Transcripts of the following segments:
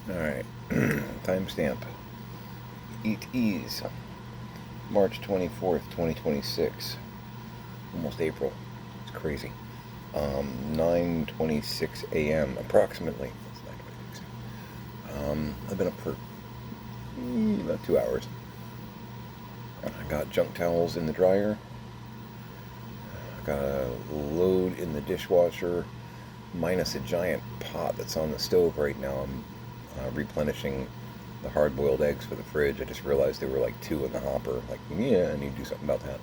Alright, timestamp. Eat Ease, March 24th, 2026. Almost April. It's crazy. 9:26 a.m. approximately. It's 9:26. I've been up for about 2 hours. I got junk towels in the dryer. I got a load in the dishwasher, minus a giant pot that's on the stove right now. I'm replenishing the hard-boiled eggs for the fridge. I just realized there were like 2 in the hopper. Like, yeah, I need to do something about that.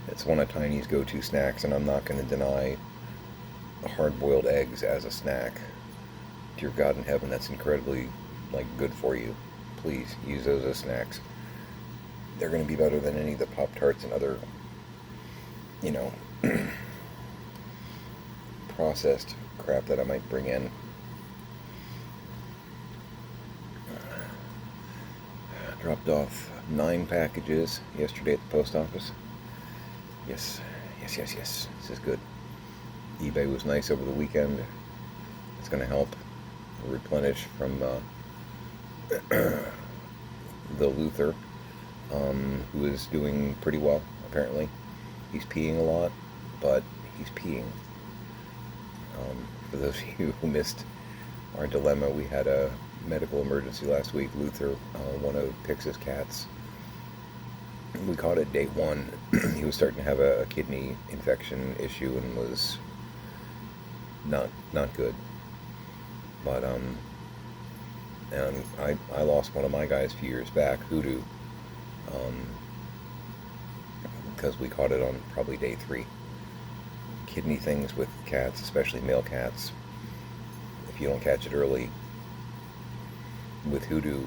It's one of Tiny's go-to snacks, and I'm not going to deny hard-boiled eggs as a snack. Dear God in heaven, that's incredibly, good for you. Please use those as snacks. They're going to be better than any of the Pop-Tarts and other, you know, processed crap that I might bring in. Dropped off 9 packages yesterday at the post office. Yes. This is good. eBay was nice over the weekend. It's going to help replenish from the Luther, who is doing pretty well, apparently. He's peeing a lot, but he's peeing. For those of you who missed our dilemma, we had a medical emergency last week. Luther, one of Pix's cats, we caught it day 1. He was starting to have a kidney infection issue and was not good. But and I lost one of my guys a few years back, Hoodoo, because we caught it on probably day 3. Kidney things with cats, especially male cats, if you don't catch it early. With Hoodoo,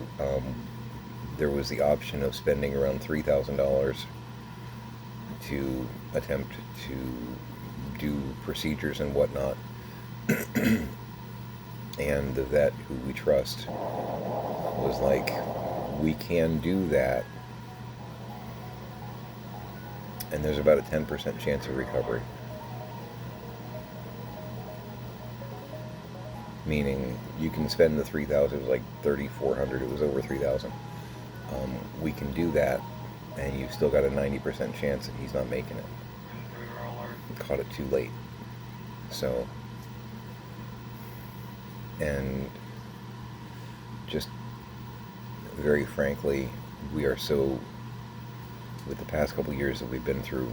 there was the option of spending around $3,000 to attempt to do procedures and whatnot. And the vet, who we trust, was like, we can do that, and there's about a 10% chance of recovery. Meaning, you can spend the $3,000, it was like $3,400, it was over $3,000. We can do that, and you've still got a 90% chance that he's not making it. Caught it too late. So, and just very frankly, we are so, with the past couple years that we've been through,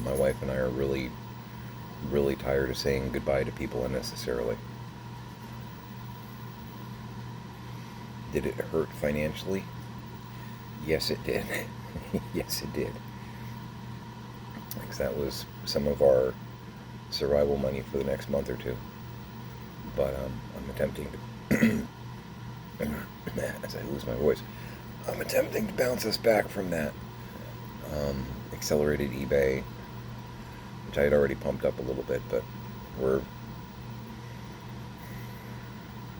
my wife and I are really tired of saying goodbye to people unnecessarily. Did it hurt financially? Yes, it did. Yes, it did. Because that was some of our survival money for the next month or 2. But I'm attempting to, as I lose my voice, I'm attempting to bounce us back from that. Accelerated eBay, which I had already pumped up a little bit, but we're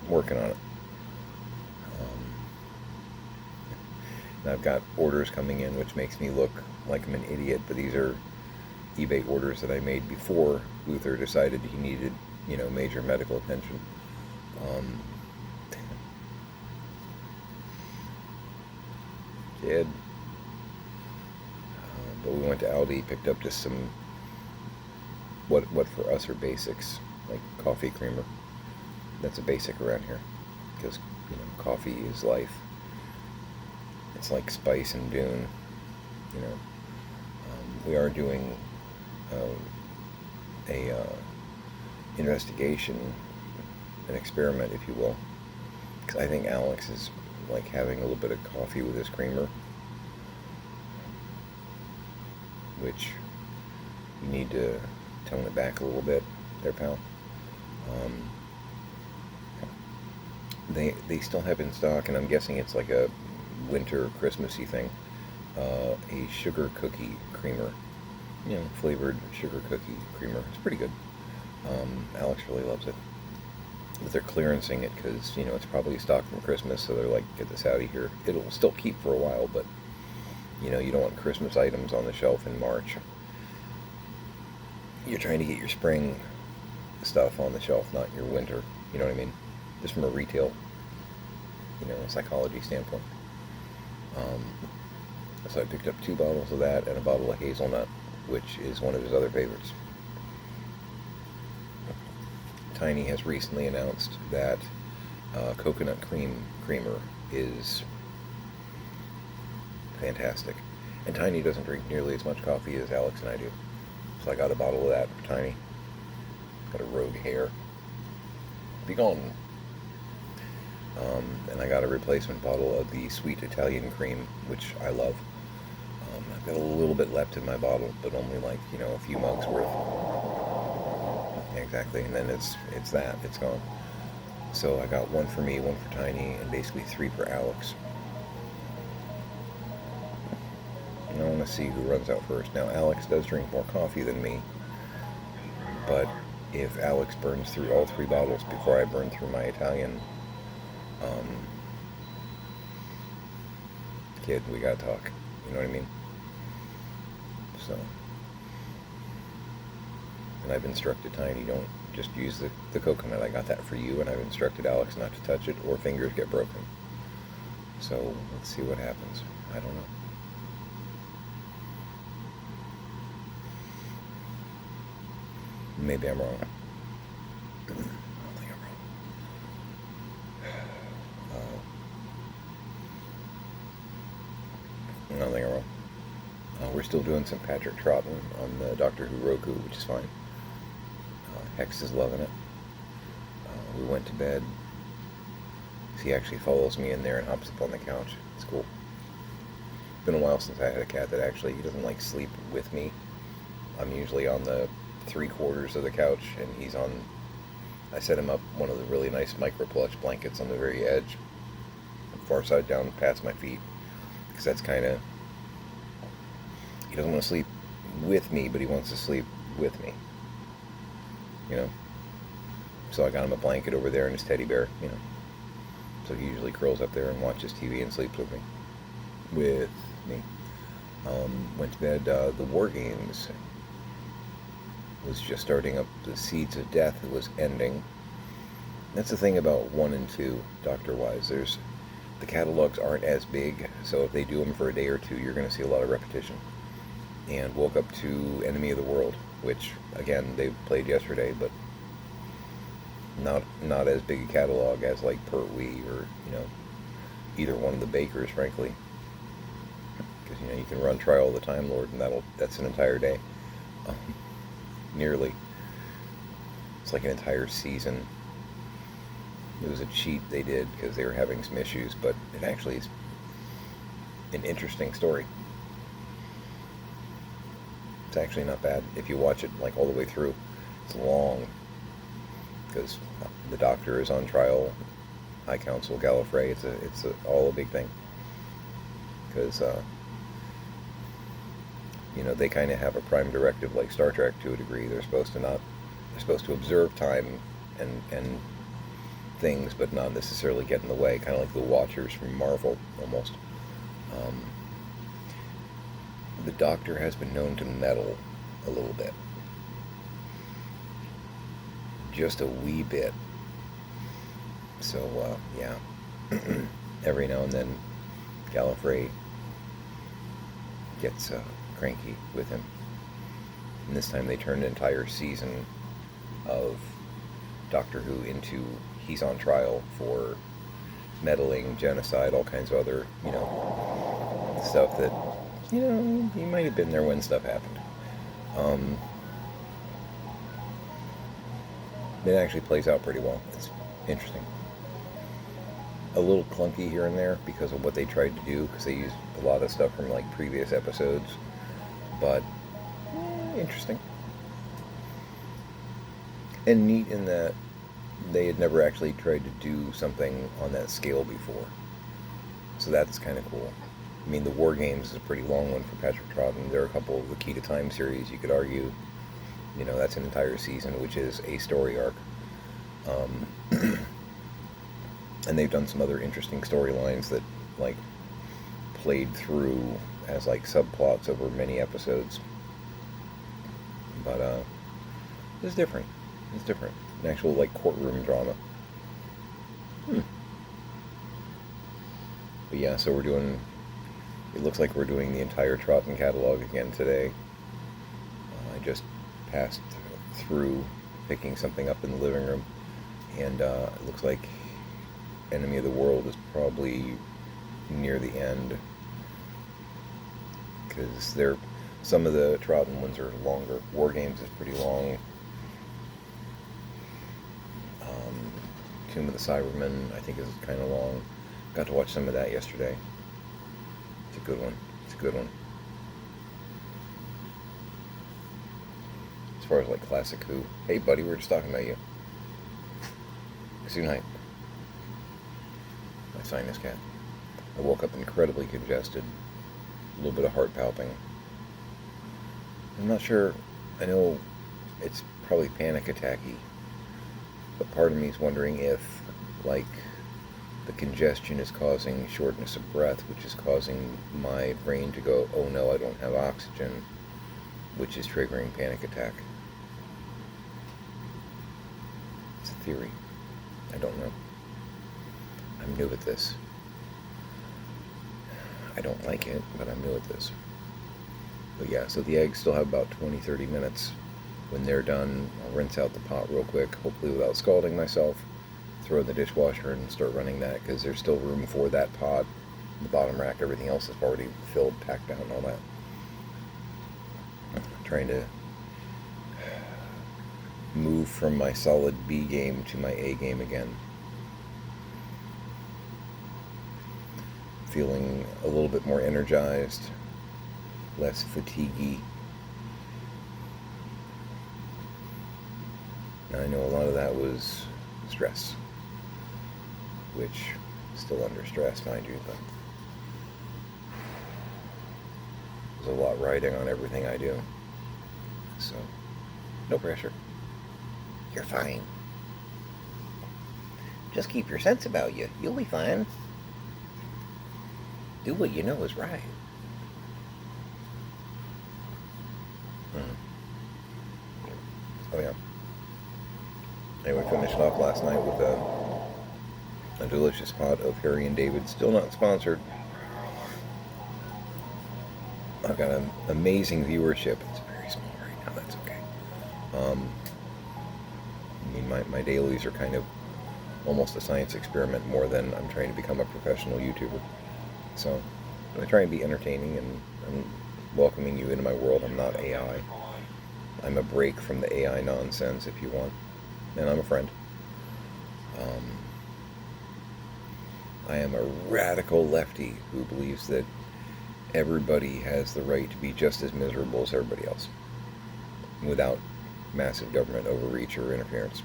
working on it. And I've got orders coming in, which makes me look like I'm an idiot, but these are eBay orders that I made before Luther decided he needed, major medical attention. Kid. But we went to Aldi, picked up just some, what for us are basics, like coffee creamer. That's a basic around here, because, coffee is life. It's like Spice and Dune, we are doing a investigation, an experiment, if you will, because I think Alex is like having a little bit of coffee with his creamer, which you need to tone it back a little bit there, pal. They still have in stock, and I'm guessing it's like a winter Christmassy thing, a sugar cookie creamer, flavored sugar cookie creamer. It's pretty good. Alex really loves it. But they're clearancing it because, it's probably stock from Christmas, so they're like, get this out of here. It'll still keep for a while, but, you don't want Christmas items on the shelf in March. you're trying to get your spring stuff on the shelf, not your winter. You know what I mean? Just from a retail, psychology standpoint. Um, so I picked up 2 bottles of that and a bottle of hazelnut, which is one of his other favorites. Tiny has recently announced that coconut creamer is fantastic. And Tiny doesn't drink nearly as much coffee as Alex and I do. So I got a bottle of that for Tiny. Got a Rogue Hair. Be gone. And I got a replacement bottle of the sweet Italian cream, which I love. I've got a little bit left in my bottle, but only a few mugs worth. Exactly, and then it's gone. So I got 1 for me, 1 for Tiny, and basically 3 for Alex. And I want to see who runs out first. Now, Alex does drink more coffee than me, but if Alex burns through all 3 bottles before I burn through my Italian, kid, we gotta talk. You know what I mean? So, and I've instructed Tiny, don't just use the coconut. I got that for you, and I've instructed Alex not to touch it or fingers get broken. So, let's see what happens. I don't know. Maybe I'm wrong. I don't think I'm wrong. I don't think I'm wrong. We're still doing some Patrick Troughton on the Doctor Who Roku, which is fine. Hex is loving it. We went to bed. He actually follows me in there and hops up on the couch. It's cool. It's been a while since I had a cat that actually, he doesn't like sleep with me. I'm usually on the 3/4 of the couch, and he's on, I set him up one of the really nice micro plush blankets on the very edge, far side down past my feet, because that's kind of, he doesn't want to sleep with me, but he wants to sleep with me, so I got him a blanket over there and his teddy bear, so he usually curls up there and watches TV and sleeps with me. Went to bed. The War Games was just starting up. The Seeds of Death was ending. That's the thing about 1 and 2, Doctor-wise. The catalogs aren't as big, so if they do them for a day or 2, you're going to see a lot of repetition. And woke up to Enemy of the World, which, again, they played yesterday, but not as big a catalog as like Pertwee or, either one of the Bakers, frankly. Because, you can run Trial of the Time Lord, and that's an entire day. Nearly. It's like an entire season. It was a cheat they did because they were having some issues, but it actually is an interesting story. It's actually not bad if you watch it all the way through. It's long because the Doctor is on trial. High Council Gallifrey. It's all a big thing because they kind of have a prime directive like Star Trek to a degree. They're supposed to observe time and things, but not necessarily get in the way. Kind of like the Watchers from Marvel, almost. The Doctor has been known to meddle a little bit. Just a wee bit. So, yeah. Every now and then, Gallifrey gets cranky with him. And this time they turned an entire season of Doctor Who into he's on trial for meddling, genocide, all kinds of other, stuff that, he might have been there when stuff happened. It actually plays out pretty well. It's interesting. A little clunky here and there because of what they tried to do, because they used a lot of stuff from previous episodes, but interesting. And neat in that they had never actually tried to do something on that scale before. So that's kind of cool. I mean, the War Games is a pretty long one for Patrick Troughton. There are a couple of the Key to Time series you could argue. That's an entire season, which is a story arc. And they've done some other interesting storylines that, played through as, subplots over many episodes. But, It's different. It's different. An actual, like, courtroom drama. But yeah, so we're doing, it looks like we're doing the entire Troughton catalog again today. I just passed through picking something up in the living room, and it looks like Enemy of the World is probably near the end, because some of the Troughton ones are longer. War Games is pretty long. Tomb of the Cybermen, I think, is kind of long. Got to watch some of that yesterday. It's a good one. It's a good one. As far as, like, classic Who. Hey, buddy, we were just talking about you. Gesundheit. My sinus cat. I woke up incredibly congested. A little bit of heart palping. I'm not sure. I know it's probably panic attacky. But part of me is wondering if, like, the congestion is causing shortness of breath, which is causing my brain to go, oh no, I don't have oxygen, which is triggering panic attack. It's a theory. I don't know. I'm new at this. I don't like it, but I'm new at this. But yeah, so the eggs still have about 20-30 minutes. When they're done, I'll rinse out the pot real quick, hopefully without scalding myself, throw in the dishwasher and start running that, because there's still room for that pot. The bottom rack, everything else is already filled, packed out, and all that. I'm trying to move from my solid B game to my A game again. Feeling a little bit more energized, less fatiguey. I know a lot of that was stress, which still under stress, mind you, but there's a lot riding on everything I do. So, no pressure. You're fine. Just keep your sense about you. You'll be fine. Do what you know is right. Oh yeah. Anyway, finished off last night with a delicious pot of Harry and David. Still not sponsored. I've got an amazing viewership. It's very small right now. That's okay. I mean, my dailies are kind of almost a science experiment more than I'm trying to become a professional YouTuber. So I try and be entertaining, and I'm welcoming you into my world. I'm not AI. I'm a break from the AI nonsense, if you want. And I'm a friend. I am a radical lefty who believes that everybody has the right to be just as miserable as everybody else, without massive government overreach or interference.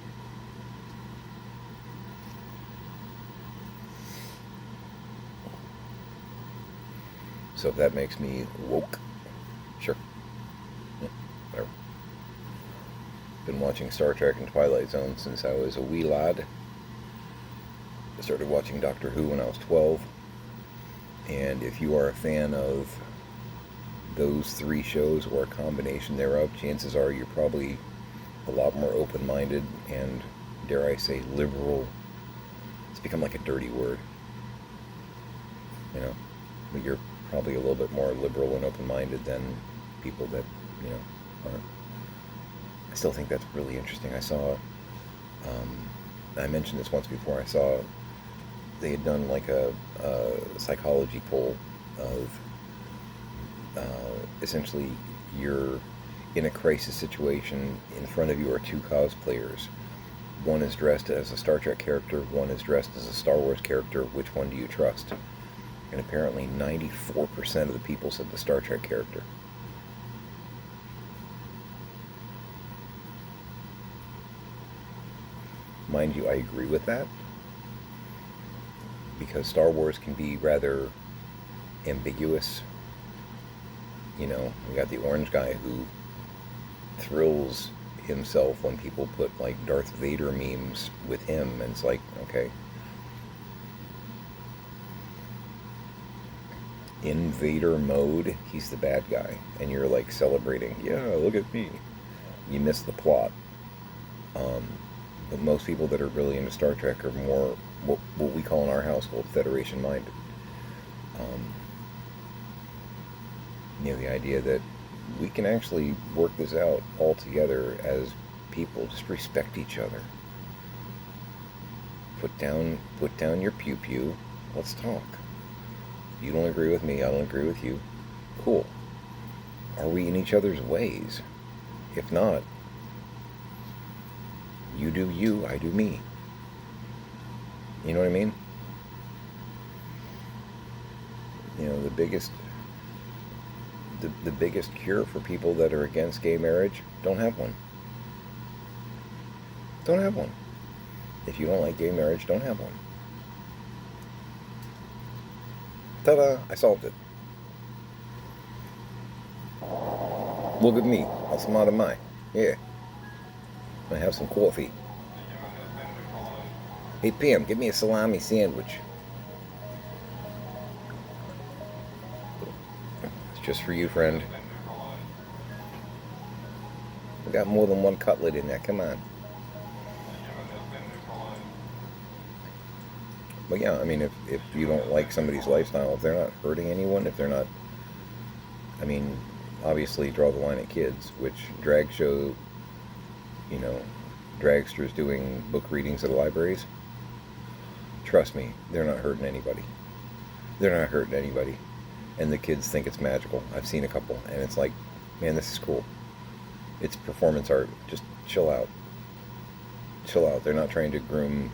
So if that makes me woke, sure. Yeah, whatever. Been watching Star Trek and Twilight Zone since I was a wee lad. I started watching Doctor Who when I was 12. And if you are a fan of those three shows or a combination thereof, chances are you're probably a lot more open-minded and, dare I say, liberal. It's become like a dirty word. You know, but you're probably a little bit more liberal and open-minded than people that, you know, aren't. I still think that's really interesting. I saw, I mentioned this once before, I saw they had done like a psychology poll of essentially you're in a crisis situation, in front of you are two cosplayers. One is dressed as a Star Trek character, one is dressed as a Star Wars character. Which one do you trust? And apparently 94% of the people said the Star Trek character. Mind you, I agree with that, because Star Wars can be rather ambiguous. You know, we got the orange guy who thrills himself when people put like Darth Vader memes with him, and it's like, okay. In Vader mode, he's the bad guy, and you're like celebrating, yeah, look at me. You miss the plot. But most people that are really into Star Trek are more what we call in our household Federation minded. Um, the idea that we can actually work this out all together as people. Just respect each other. Put down your pew pew. Let's talk. You don't agree with me, I don't agree with you. Cool. Are we in each other's ways? If not, you do you, I do me. You know what I mean? The biggest cure for people that are against gay marriage, don't have one. Don't have one. If you don't like gay marriage, don't have one. Ta-da! I solved it. Look at me. How smart am I? Yeah. I'm gonna have some coffee. Hey Pam, give me a salami sandwich. It's just for you, friend. We got more than one cutlet in there. Come on. But yeah, I mean, if you don't like somebody's lifestyle, if they're not hurting anyone, if they're not, I mean, obviously draw the line at kids, which drag show, dragsters doing book readings at the libraries. Trust me, they're not hurting anybody. They're not hurting anybody. And the kids think it's magical. I've seen a couple, and it's like, man, this is cool. It's performance art. Just chill out. Chill out. They're not trying to groom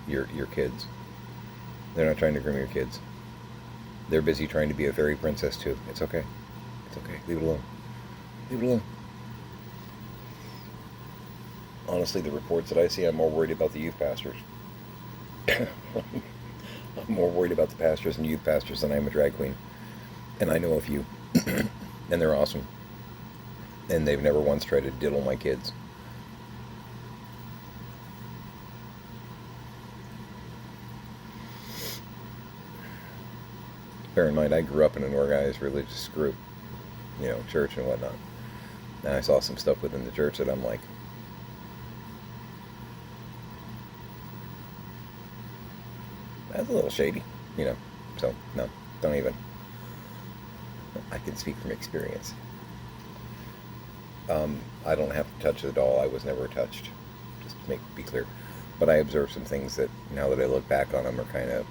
your kids. They're not trying to groom your kids. They're busy trying to be a fairy princess too. It's okay. It's okay. Leave it alone. Leave it alone. Honestly, the reports that I see, I'm more worried about the youth pastors. I'm more worried about the pastors and youth pastors than I am a drag queen. And I know a few. And they're awesome. And they've never once tried to diddle my kids. Bear in mind, I grew up in an organized religious group, church and whatnot. And I saw some stuff within the church that I'm like, that's a little shady, So, no, don't even. I can speak from experience. I don't have to touch the doll. I was never touched, just to be clear. But I observed some things that, now that I look back on them, are kind of,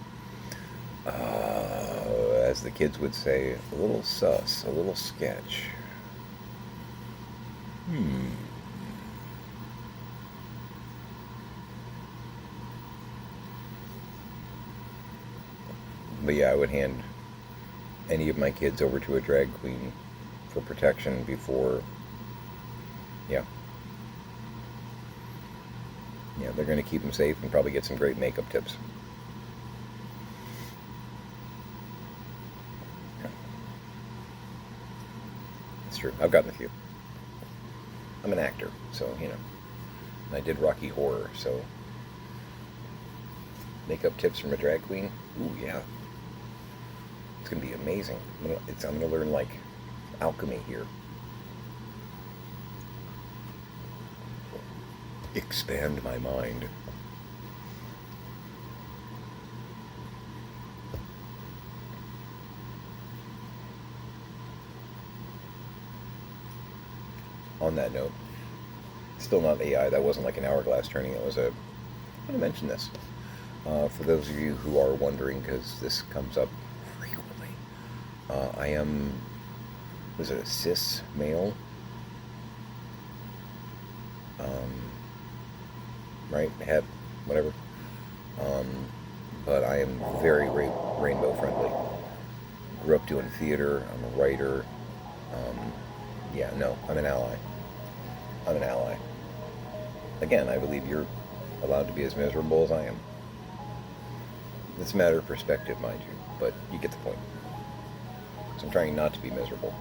as the kids would say, a little sus, a little sketch. But yeah, I would hand any of my kids over to a drag queen for protection before, yeah, they're going to keep them safe and probably get some great makeup tips. It's true. I've gotten a few. I'm an actor, so, and I did Rocky Horror, so makeup tips from a drag queen? Ooh, yeah. It's going to be amazing. I'm going to learn, like, alchemy here. Expand my mind. On that note, still not AI. That wasn't like an hourglass turning. It was I'm going to mention this. For those of you who are wondering, because this comes up frequently, I am, was it a cis male? Right? Het, whatever. But I am very rainbow friendly. Grew up doing theater. I'm a writer. Yeah, no, I'm an ally. I'm an ally. Again, I believe you're allowed to be as miserable as I am. It's a matter of perspective, mind you, but you get the point. So I'm trying not to be miserable.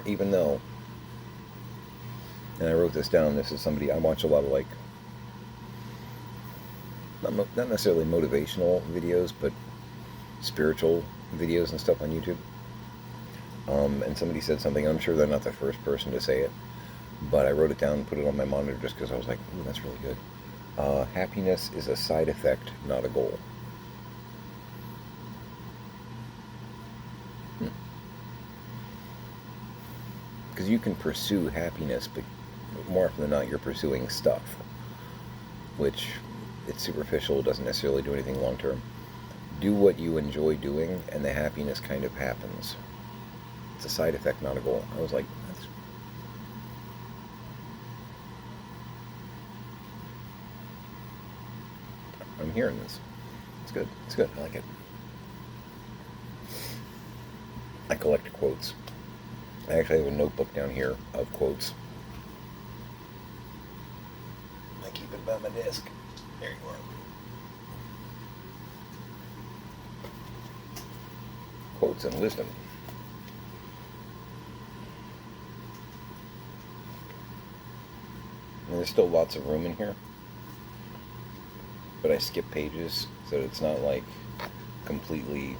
Even though, and I wrote this down, this is somebody, I watch a lot of, like, not necessarily motivational videos, but spiritual videos and stuff on YouTube. And somebody said something. I'm sure they're not the first person to say it, but I wrote it down and put it on my monitor just because I was like, ooh, that's really good. Happiness is a side effect, not a goal. Because you can pursue happiness, but more often than not, you're pursuing stuff, which it's superficial, doesn't necessarily do anything long term. Do what you enjoy doing, and the happiness kind of happens. It's a side effect, not a goal. I was like, that's... I'm hearing this. It's good. It's good. I like it. I collect quotes. I actually have a notebook down here of quotes. I keep it by my desk. There you are. Quotes and wisdom. And there's still lots of room in here, but I skip pages so it's not like completely,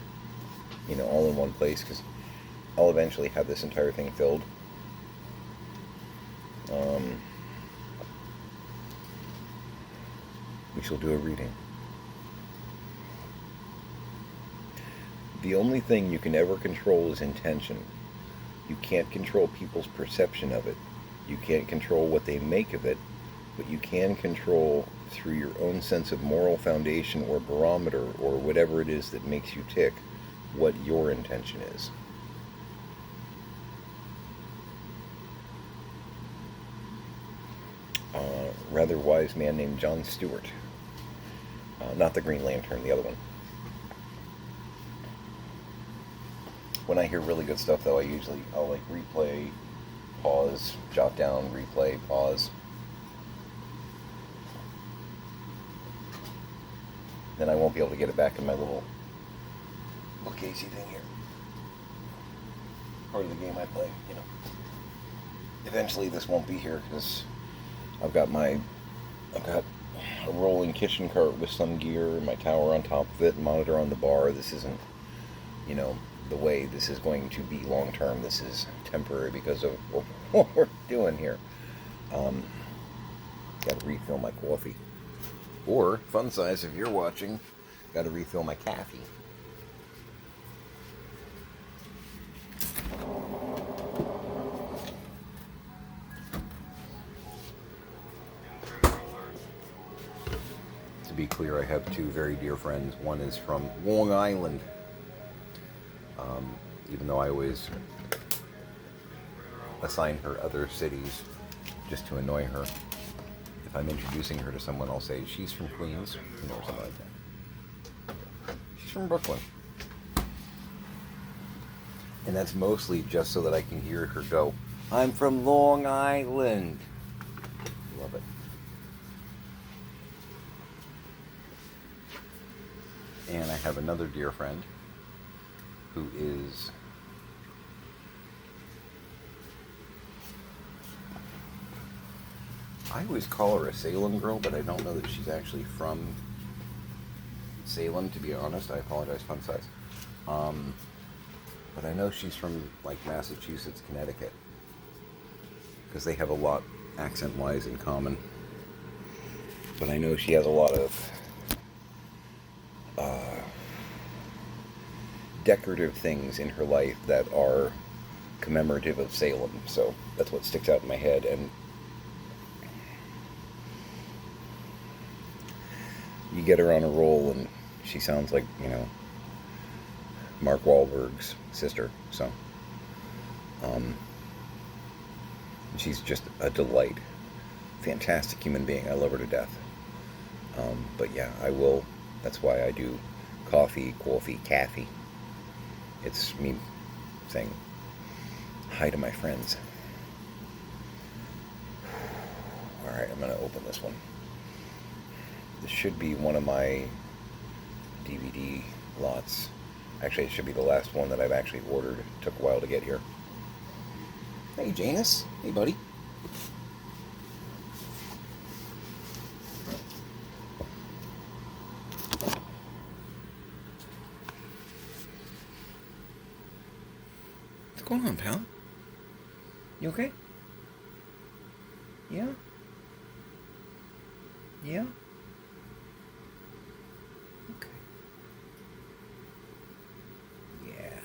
all in one place, because I'll eventually have this entire thing filled. We shall do a reading. The only thing you can ever control is intention. You can't control people's perception of it. You can't control what they make of it, but you can control, through your own sense of moral foundation or barometer or whatever it is that makes you tick, what your intention is. Rather wise man named John Stewart. Not the Green Lantern, the other one. When I hear really good stuff, though, I'll like replay, pause, jot down, replay, pause. Then I won't be able to get it back in my little bookcasey thing here. Part of the game I play, Eventually this won't be here because I've got a rolling kitchen cart with some gear, my tower on top of it, monitor on the bar. This isn't, the way this is going to be long term. This is temporary because of what we're doing here. Got to refill my coffee. Or, fun size, if you're watching, got to refill my coffee. To be clear, I have two very dear friends. One is from Long Island. Even though I always assign her other cities just to annoy her. If I'm introducing her to someone, I'll say, she's from Queens, or something like that. She's from Brooklyn. And that's mostly just so that I can hear her go, I'm from Long Island. Love it. And I have another dear friend who is I always call her a Salem girl, but I don't know that she's actually from Salem, to be honest. I apologize, fun size. But I know she's from, like, Massachusetts, Connecticut. Because they have a lot, accent-wise, in common. But I know she has a lot of decorative things in her life that are commemorative of Salem. So that's what sticks out in my head. And you get her on a roll and she sounds like, Mark Wahlberg's sister. So she's just a delight. Fantastic human being. I love her to death. But yeah, I will. That's why I do coffee. It's me saying hi to my friends. Alright, I'm going to open this one. This should be one of my DVD lots. Actually, it should be the last one that I've actually ordered. It took a while to get here. Hey, Janus. Hey, buddy. What's going pal? You okay? Yeah? Yeah? Okay. Yeah.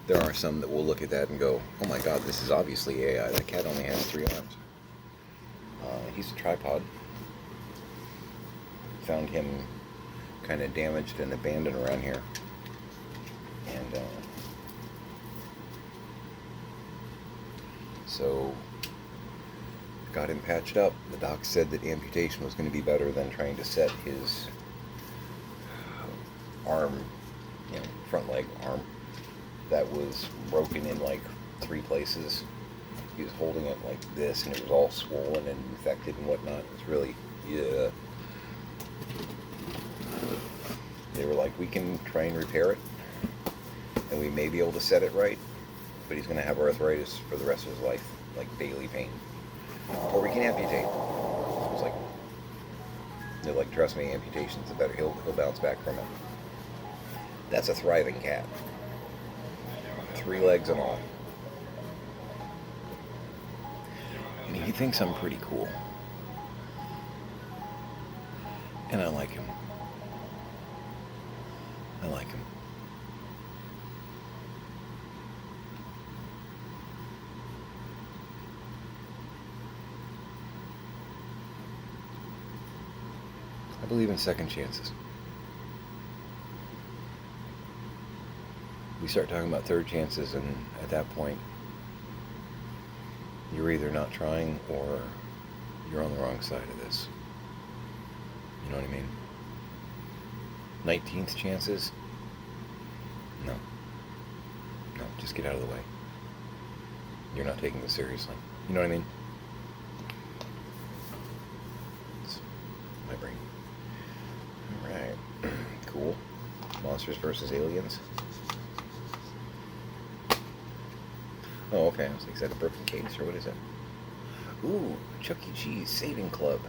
There are some that will look at that and go, oh my god, this is obviously AI. That cat only has 3 arms. He's a tripod. Found him kind of damaged and abandoned around here. And so got him patched up. The doc said that amputation was going to be better than trying to set his arm, front leg arm, that was broken in like 3 places. He was holding it like this, and it was all swollen and infected and whatnot. It was really, yeah. They were like, we can try and repair it, and we may be able to set it right, but he's going to have arthritis for the rest of his life, like daily pain. Or we can amputate. So it was like, they're like, trust me, amputation's the better. He'll bounce back from it. That's a thriving cat. 3 legs and all. I mean, he thinks I'm pretty cool. And I like him. I like him. I believe in second chances. We start talking about third chances, and at that point, you're either not trying or you're on the wrong side of this. You know what I mean? 19th chances? No. No, just get out of the way. You're not taking this seriously. You know what I mean? It's my brain. Alright. Cool. Monsters vs. Aliens. Oh, okay. I was like, is that a broken case, or what is that? Ooh, Chuck E. Cheese Saving Club.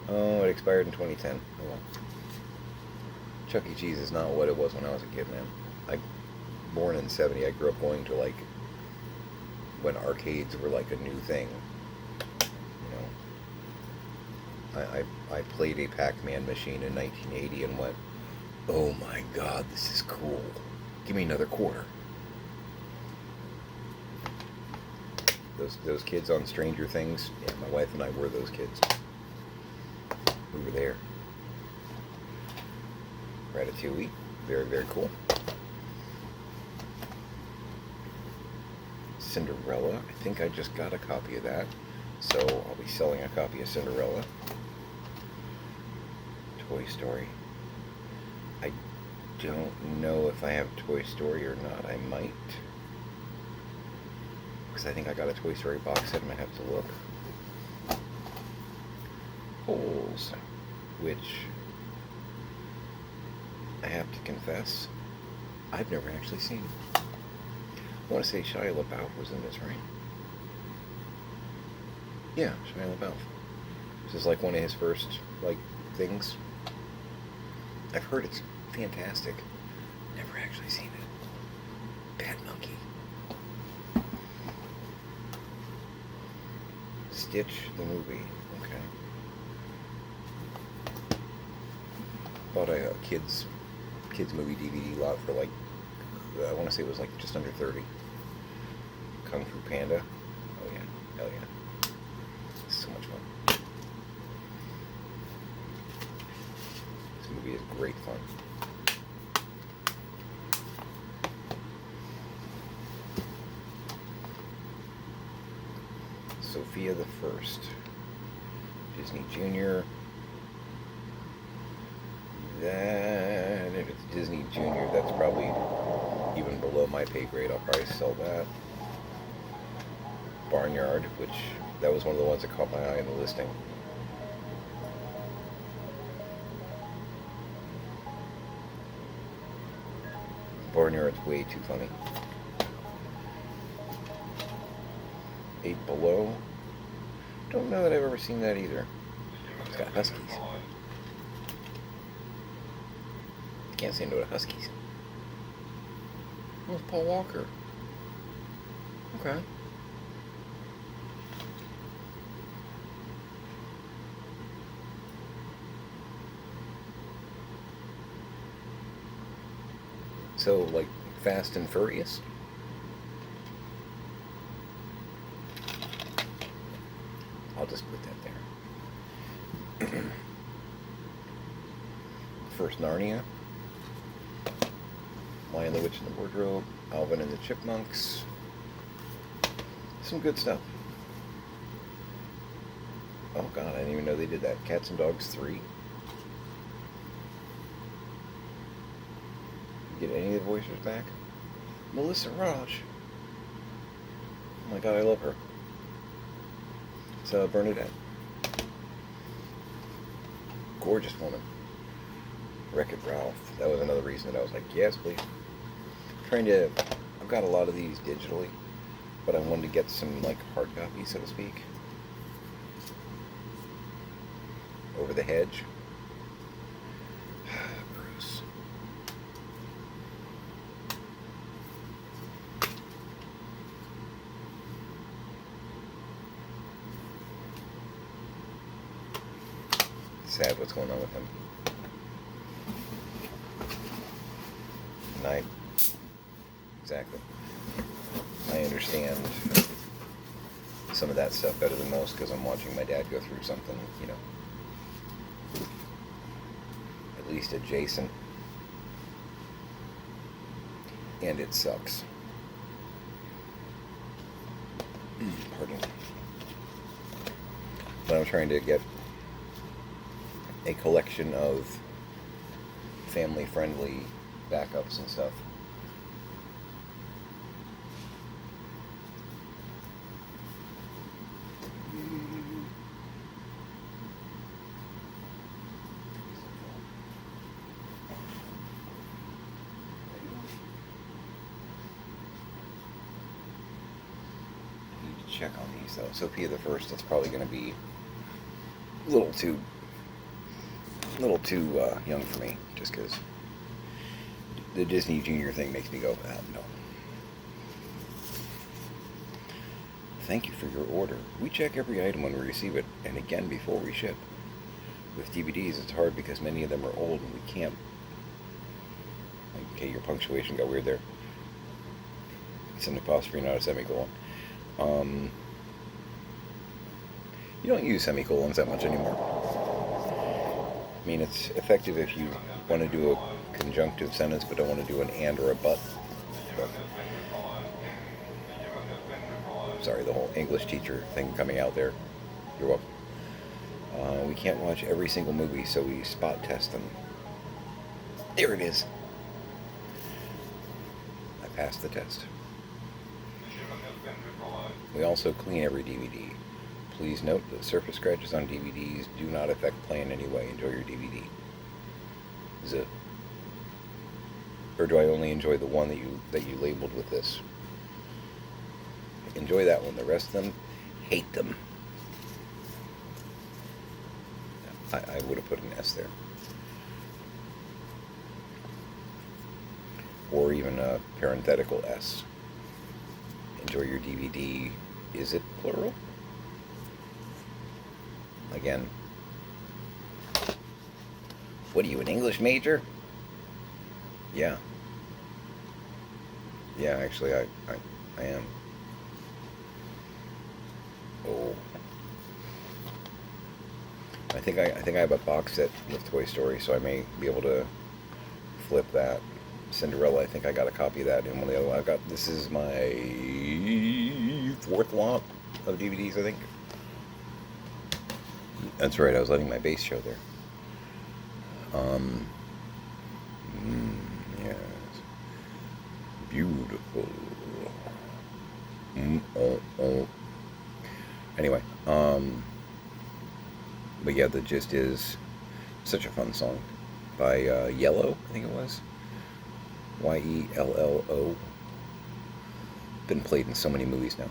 Oh, it expired in 2010. Oh well. Chuck E. Cheese is not what it was when I was a kid, man. Born in 70, I grew up going to, like, when arcades were, like, a new thing. You know? I played a Pac-Man machine in 1980 and went, oh my god, this is cool. Give me another quarter. Those kids on Stranger Things, yeah, my wife and I were those kids. We were there. Ratatouille, very, very cool. Cinderella, I think I just got a copy of that, so I'll be selling a copy of Cinderella. Toy Story. I don't know if I have Toy Story or not. I might. Because I think I got a Toy Story box set. I might have to look. Holes, which I have to confess, I've never actually seen. I want to say Shia LaBeouf was in this, right? Yeah, Shia LaBeouf. This is like one of his first, like, things. I've heard it's fantastic. Never actually seen it. Bad Monkey. Stitch the movie. Okay. Bought a kids movie DVD lot for, like, I want to say it was like just under 30. Kung Fu Panda. Oh yeah, hell yeah. So much fun. This movie is great fun. Sophia the First. Disney Junior. That, if it's Disney Junior, that's probably even below my pay grade. I'll probably sell that. Barnyard, which that was one of the ones that caught my eye in the listing. Barnyard's way too funny. 8 Below. Don't know that I've ever seen that either. It's got huskies. Can't say no to Huskies. Oh, it's Paul Walker. Okay. So, like, Fast and Furious? I'll just put that there. First Narnia. Lion, the Witch, and the Wardrobe. Alvin and the Chipmunks. Some good stuff. Oh god, I didn't even know they did that. Cats and Dogs 3. Get any of the voices back? Melissa Rauch. Oh my god, I love her. So Bernadette. Gorgeous woman. Wreck-It Ralph. That was another reason that I was like, yes, please. I've got a lot of these digitally, but I wanted to get some, like, hard copies, so to speak. Over the Hedge. Bruce. Sad what's going on with him. And exactly. I understand some of that stuff better than most because I'm watching my dad go through something, you know, at least adjacent. And it sucks. Pardon. But I'm trying to get a collection of family-friendly backups and stuff. Check on these though. Sophia the First, that's probably going to be a little too young for me, just because the Disney Junior thing makes me go, ah, no. Thank you for your order. We check every item when we receive it, and again before we ship. With DVDs, it's hard because many of them are old and we can't. Okay, your punctuation got weird there. It's an apostrophe, not a semicolon. You don't use semicolons that much anymore. I mean, it's effective if you want to do a conjunctive sentence but don't want to do an and or a but. Sorry, the whole English teacher thing coming out there. You're welcome. We can't watch every single movie, so we spot test them. There it is. I passed the test. We also clean every DVD. Please note that surface scratches on DVDs do not affect play in any way. Enjoy your DVD. Is it? Or do I only enjoy the one that you labeled with this? Enjoy that one. The rest of them, hate them. I would have put an S there. Or even a parenthetical S. Enjoy your DVD. Is it plural? Again. What are you, an English major? Yeah. Yeah, actually, I am. Oh. I think I have a box set with Toy Story, so I may be able to flip that. Cinderella, I think I got a copy of that, and one of the other this is my 4th lot of DVDs, I think. That's right, I was letting my bass show there. Yes. Beautiful. Anyway, but yeah, the gist is such a fun song by Yellow, I think it was. Yello. Been played in so many movies now.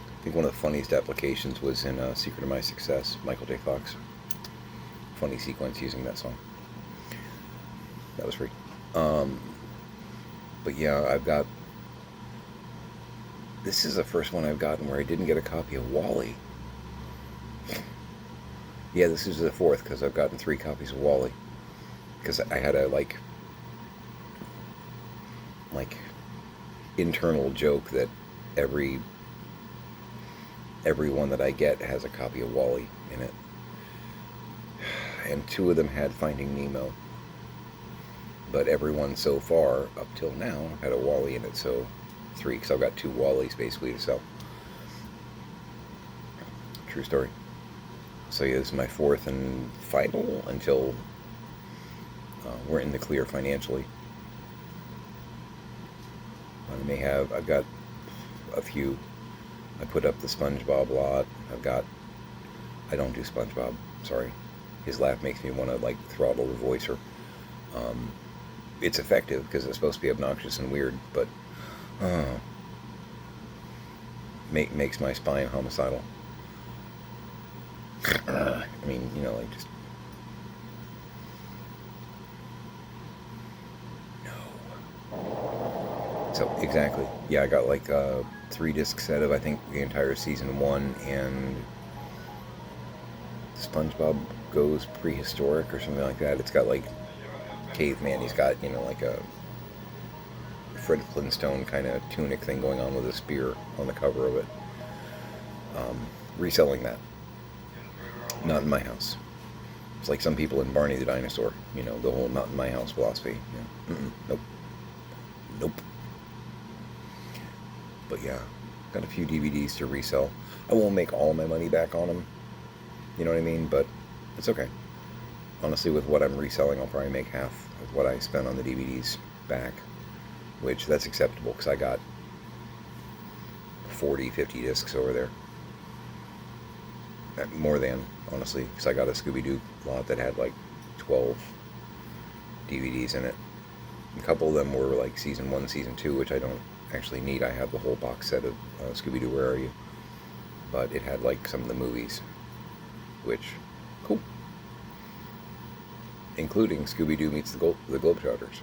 I think one of the funniest applications was in Secret of My Success, Michael J. Fox. funny sequence using that song. That was free. Um, but yeah, I've got. This is the first one I've gotten where I didn't get a copy of WALL-E. Yeah, this is the fourth because I've gotten 3 copies of WALL-E. Because I had a like internal joke that every one that I get has a copy of WALL-E in it, and 2 of them had Finding Nemo. But everyone so far up till now had a WALL-E in it, so 3, because I've got 2 WALL-Es basically to sell. True story. So yeah, this is my 4th and final until we're in the clear financially. I've got a few. I put up the SpongeBob lot. I don't do SpongeBob, sorry. His laugh makes me want to like throttle the voicer. It's effective because it's supposed to be obnoxious and weird, but makes my spine homicidal. I mean, you know, like just no. So exactly, yeah. I got like a 3-disc set of I think the entire season 1 and SpongeBob Goes Prehistoric or something like that. It's got like caveman. He's got, you know, like a Fred Flintstone kind of tunic thing going on with a spear on the cover of it. Reselling that. Not in my house. It's like some people in Barney the Dinosaur, you know, the whole not in my house philosophy. You know, nope. Nope. But yeah, got a few DVDs to resell. I won't make all my money back on them, you know what I mean? But it's okay. Honestly, with what I'm reselling, I'll probably make half of what I spent on the DVDs back, which that's acceptable because I got 40, 50 discs over there. More than, honestly, because I got a Scooby-Doo lot that had like 12 DVDs in it. A couple of them were like season 1, season 2, which I don't actually need. I have the whole box set of Scooby-Doo, Where Are You? But it had like some of the movies, which, cool. Including Scooby-Doo Meets the Globetrotters.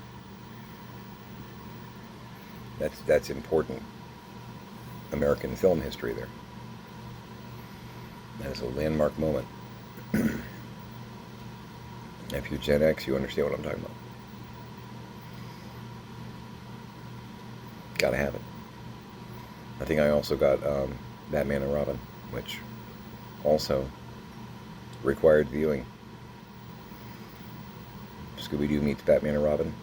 That's important American film history there. That is a landmark moment. If you're Gen X, you understand what I'm talking about. Gotta have it. I think I also got Batman and Robin, which also required viewing. Scooby-Doo meets Batman and Robin.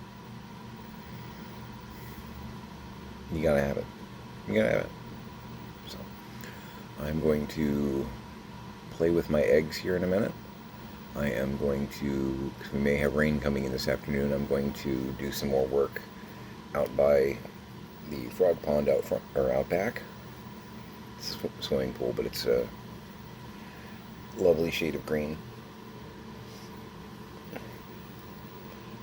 You gotta have it. You gotta have it. So, I'm going to play with my eggs here in a minute. I am going to, because we may have rain coming in this afternoon, I'm going to do some more work out by the frog pond out front, or out back. It's a swimming pool, but it's a lovely shade of green.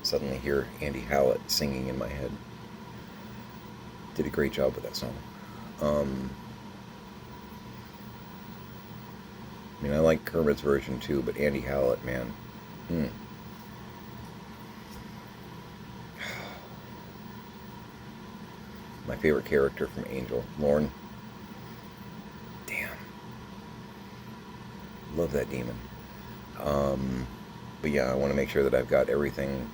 Suddenly hear Andy Hallett singing in my head. Did a great job with that song. I mean, I like Kermit's version too, but Andy Hallett, man. My favorite character from Angel, Lorne. Damn. Love that demon. But yeah, I want to make sure that I've got everything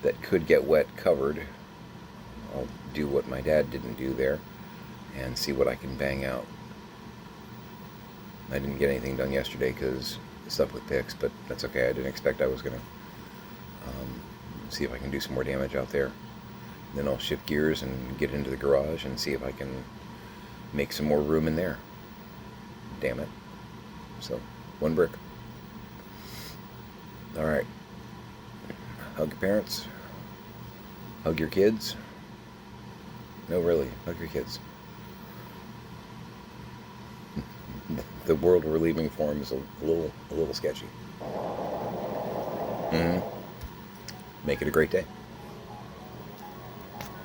that could get wet covered. I'll do what my dad didn't do there and see what I can bang out. I didn't get anything done yesterday because stuff with picks, but that's okay. I didn't expect I was going to see if I can do some more damage out there. Then I'll shift gears and get into the garage and see if I can make some more room in there. Damn it. So, 1 brick. Alright. Hug your parents. Hug your kids. No, really. Hug your kids. The world we're leaving for him is a little sketchy. Make it a great day.